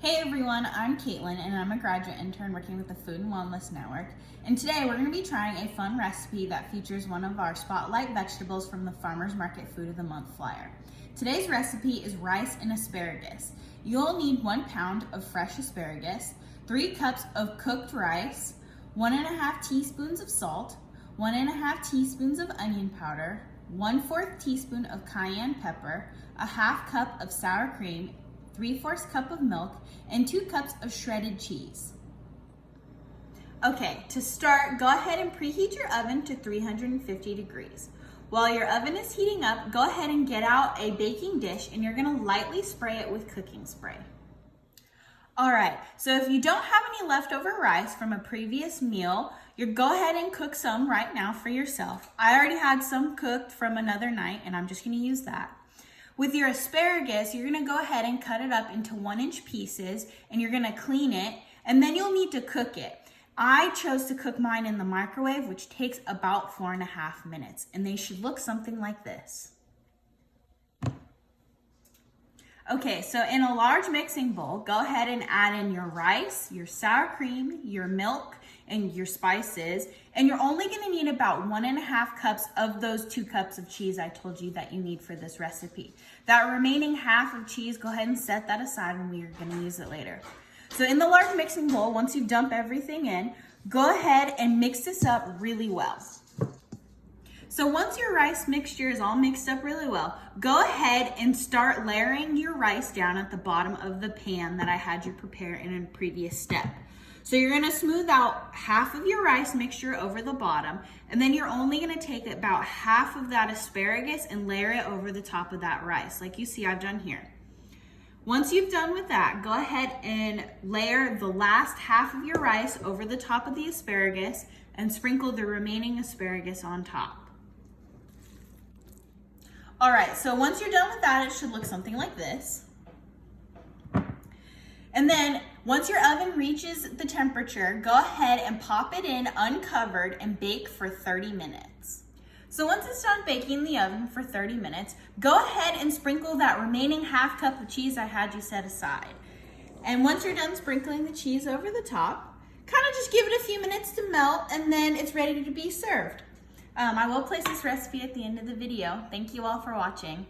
Hey everyone, I'm Caitlin and I'm a graduate intern working with the Food and Wellness Network. And today we're going to be trying a fun recipe that features one of our spotlight vegetables from the Farmers Market Food of the Month flyer. Today's recipe is rice and asparagus. You'll need 1 pound of fresh asparagus, 3 cups of cooked rice, 1.5 teaspoons of salt, 1.5 teaspoons of onion powder, 1/4 teaspoon of cayenne pepper, a 1/2 cup of sour cream, 3/4 cup of milk, and 2 cups of shredded cheese. Okay, to start, go ahead and preheat your oven to 350 degrees. While your oven is heating up, go ahead and get out a baking dish and you're gonna lightly spray it with cooking spray. All right, so if you don't have any leftover rice from a previous meal, you go ahead and cook some right now for yourself. I already had some cooked from another night and I'm just gonna use that. With your asparagus, you're gonna go ahead and cut it up into 1-inch pieces and you're gonna clean it and then you'll need to cook it. I chose to cook mine in the microwave, which takes about 4.5 minutes, and they should look something like this. Okay, so in a large mixing bowl, go ahead and add in your rice, your sour cream, your milk, and your spices. And you're only gonna need about 1.5 cups of those 2 cups of cheese I told you that you need for this recipe. That remaining half of cheese, go ahead and set that aside and we're gonna use it later. So in the large mixing bowl, once you dump everything in, go ahead and mix this up really well. So once your rice mixture is all mixed up really well, go ahead and start layering your rice down at the bottom of the pan that I had you prepare in a previous step. So you're gonna smooth out half of your rice mixture over the bottom, and then you're only gonna take about half of that asparagus and layer it over the top of that rice, like you see I've done here. Once you've done with that, go ahead and layer the last half of your rice over the top of the asparagus and sprinkle the remaining asparagus on top. All right, so once you're done with that, it should look something like this. And then once your oven reaches the temperature, go ahead and pop it in uncovered and bake for 30 minutes. So once it's done baking in the oven for 30 minutes, go ahead and sprinkle that remaining 1/2 cup of cheese I had you set aside. And once you're done sprinkling the cheese over the top, kind of just give it a few minutes to melt and then it's ready to be served. I will place this recipe at the end of the video. Thank you all for watching.